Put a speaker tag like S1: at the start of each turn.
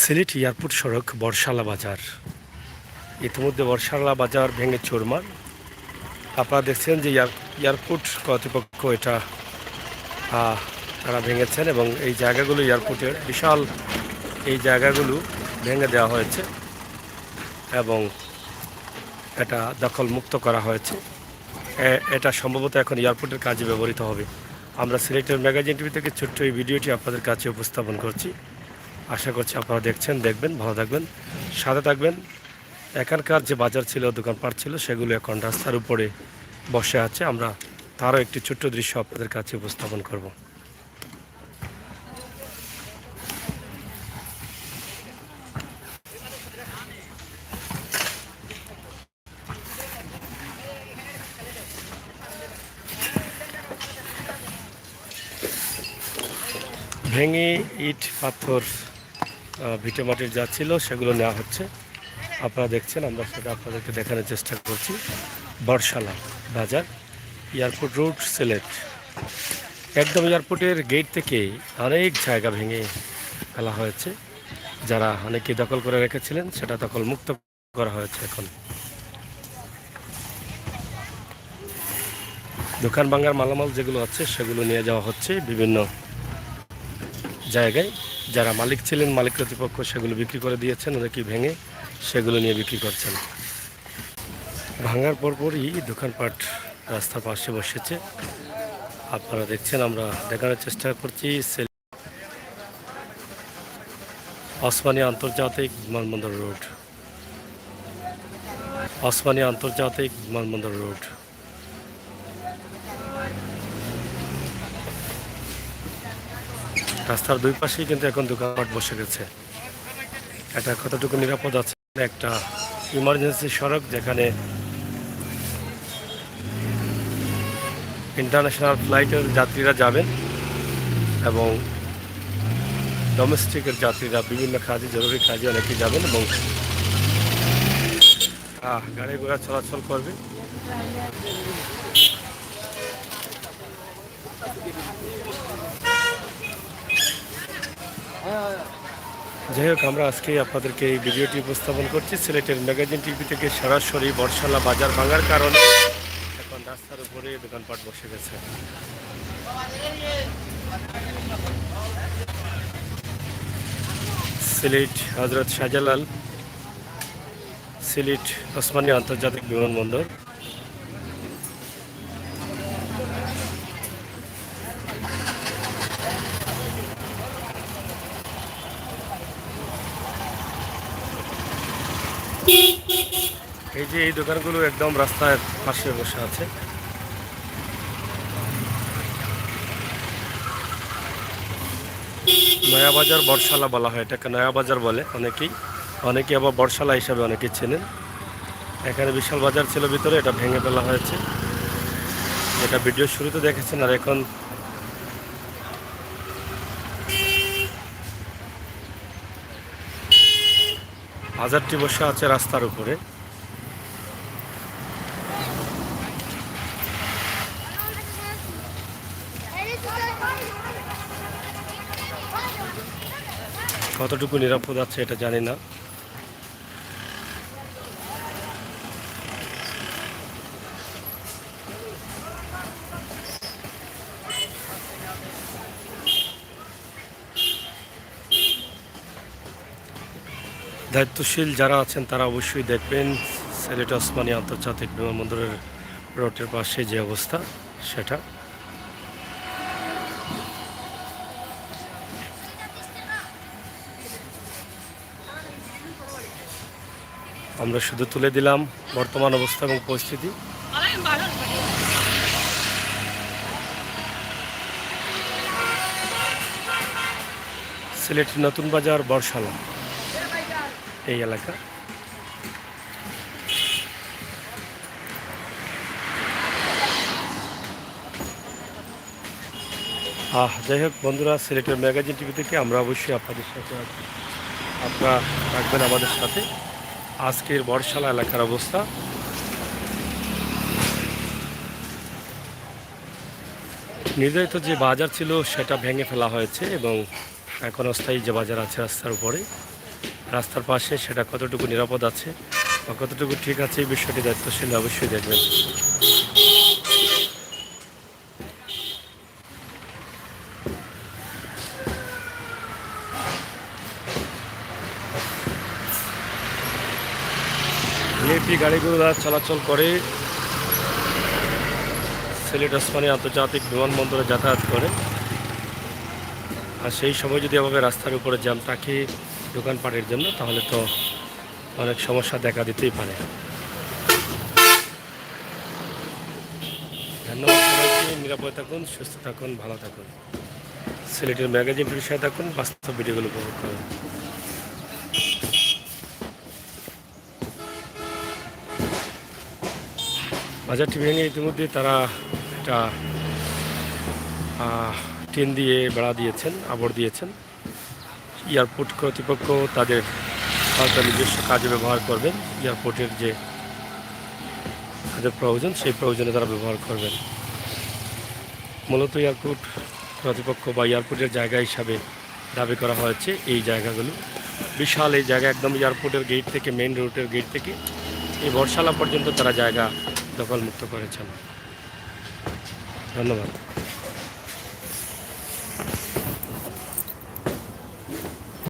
S1: Sylhet airport সড়ক বর্ষালা বাজার। ইতিমধ্যে বর্ষালা বাজার ভেঙে চুরমার। আপনারা দেখছেন যে এয়ারপোর্ট কর্তৃপক্ষ এটা তারা ভেঙেছেন এবং এই জায়গাগুলো এয়ারপোর্টের বিশাল এই জায়গাগুলো ভেঙে দেওয়া হয়েছে এবং এটা দখল মুক্ত করা হয়েছে। এটা সম্ভবত এখন এয়ারপোর্টের কাজে ব্যবহৃত হবে। আমরা সিলেটের ম্যাগাজিন টিভি থেকে ছোট্ট এই ভিডিওটি আপনাদের কাছে উপস্থাপন করছি। আশা করছি আপনারা দেখবেন, ভালো থাকবেন, সাথে থাকবেন। এখানকার যে বাজার ছিল, দোকানপাট ছিল, সেগুলো এখন রাস্তার উপরে বসে আছে। আমরা তারও একটি ছোট্ট দৃশ্য আপনাদের কাছে উপস্থাপন করব। ভেঙে ইট পাথর ভিটে মাটির যা ছিল সেগুলো নেওয়া হচ্ছে। আপনারা দেখছেন, আমরা সেটা আপনাদেরকে দেখানোর চেষ্টা করছি। বর্ষালা বাজার, এয়ারপোর্ট রোড, সিলেট। একদম এয়ারপোর্টের গেট থেকে অনেক জায়গা ভেঙে ফেলা হয়েছে। যারা অনেকে দখল করে রেখেছিলেন সেটা দখল মুক্ত করা হয়েছে। এখন দোকান ভাঙার মালামাল যেগুলো আছে সেগুলো নিয়ে যাওয়া হচ্ছে বিভিন্ন জায়গায়। যারা মালিক ছিলেন, মালিক কর্তৃপক্ষ সেগুলো বিক্রি করে দিয়েছেন, অনেকেই ভেঙে সেগুলো নিয়ে বিক্রি করছেন। ভাঙার পরপরই দোকানপাট রাস্তার পাশে বসেছে। আপনারা দেখছেন, আমরা দেখানোর চেষ্টা করছি। ওসমানী আন্তর্জাতিক বিমানবন্দর রোড, ওসমানী আন্তর্জাতিক বিমানবন্দর রোড। রাস্তার দুই পাশেই কিন্তু এখন দোকানপাট বসে গেছে। এটা কতটুকু নিরাপদ আছে? একটা ইমার্জেন্সি সড়ক, যেখানে ইন্টারন্যাশনাল ফ্লাইটের যাত্রীরা যাবেন এবং ডোমেস্টিকের যাত্রীরা বিভিন্ন কাজে, জরুরি কাজে অনেকেই যাবেন এবং গাড়ি ঘোড়া চলাচল করবে। যাই হোক, আমরা আজকে আপনাদেরকে এই ভিডিওটি উপস্থাপন করছি সিলেটের ম্যাগাজিন টিভি থেকে সরাসরি। বর্ষালা বাজার ভাঙার কারণে এখন রাস্তার উপরে দোকানপাট বসে গেছে। সিলেট হজরত শাহজালাল, সিলেট ওসমানী আন্তর্জাতিক বিমানবন্দর। এই যে এই দোকানগুলো একদম রাস্তার পাশে বসে আছে। নয়াবাজার বর্ষালা বলা হয় এটাকে, নয়াবাজার বলে অনেকেই আবার বর্ষালা হিসাবে অনেকেই চেনেন। এখানে বিশাল বাজার ছিল ভিতরে, এটা ভেঙে ফেলা হয়েছে। এটা ভিডিও শুরুতে দেখেছেন। আর এখন বাজারটি বসে আছে রাস্তার উপরে। কতটুকু নিরাপদ আছে এটা জানি না। দায়িত্বশীল যারা আছেন তারা অবশ্যই দেখবেন সিলেট ওসমানী আন্তর্জাতিক বিমানবন্দরের রোডের পাশে যে অবস্থা সেটা। আমরা শুধু তুলে দিলাম বর্তমান অবস্থা এবং পরিস্থিতি। সিলেট নতুন বাজার, বর্ষালা এই এলাকা। যাই হোক বন্ধুরা, সিলেটের ম্যাগাজিন টিভি থেকে আমরা অবশ্যই আপনাদের সাথে আছি। আপনারা থাকবেন আমাদের সাথে। আজকের বর্ষালা এলাকার অবস্থা। নির্ধারিত যে বাজার ছিল সেটা ভেঙে ফেলা হয়েছে এবং এখন অস্থায়ী যে বাজার আছে রাস্তার উপরে, রাস্তার পাশে, সেটা কতটুকু নিরাপদ আছে বা কতটুকু ঠিক আছে এই বিষয়টি দায়িত্বশীল অবশ্যই দেখবেন। ভিআইপি গাড়িগুলো চলাচল করে সিলেট ওসমানী আন্তর্জাতিক বিমানবন্দরে যাতায়াত করে, আর সেই সময় যদি এভাবে রাস্তার উপরে জ্যাম থাকে দোকানপাটের জন্য, তাহলে তো অনেক সমস্যা দেখা দিতেই পারে। ধন্যবাদ সবাইকে। নিরাপদে থাকুন, সুস্থ থাকুন, ভালো থাকুন। সিলেটের ম্যাগাজিন পরিষেবা থাকুন, বাস্তব ভিডিওগুলো উপভোগ করুন। বাজারটি ভেঙে ইতিমধ্যে তারা একটা টিন দিয়ে বেড়া দিয়েছেন, আবর দিয়েছেন। এয়ারপোর্ট কর্তৃপক্ষ তাদের হয়তো নিজস্ব কাজে ব্যবহার করবেন, এয়ারপোর্টের যে কাজের প্রয়োজন সেই প্রয়োজনে তারা ব্যবহার করবেন। মূলত এয়ারপোর্ট কর্তৃপক্ষ বা এয়ারপোর্টের জায়গা হিসাবে দাবি করা হয়েছে এই জায়গাগুলো। বিশাল এই জায়গা, একদম এয়ারপোর্টের গেট থেকে, মেইন রোডের গেট থেকে এই বর্ষালা পর্যন্ত তারা জায়গা দখলমুক্ত করেছেন। ধন্যবাদ।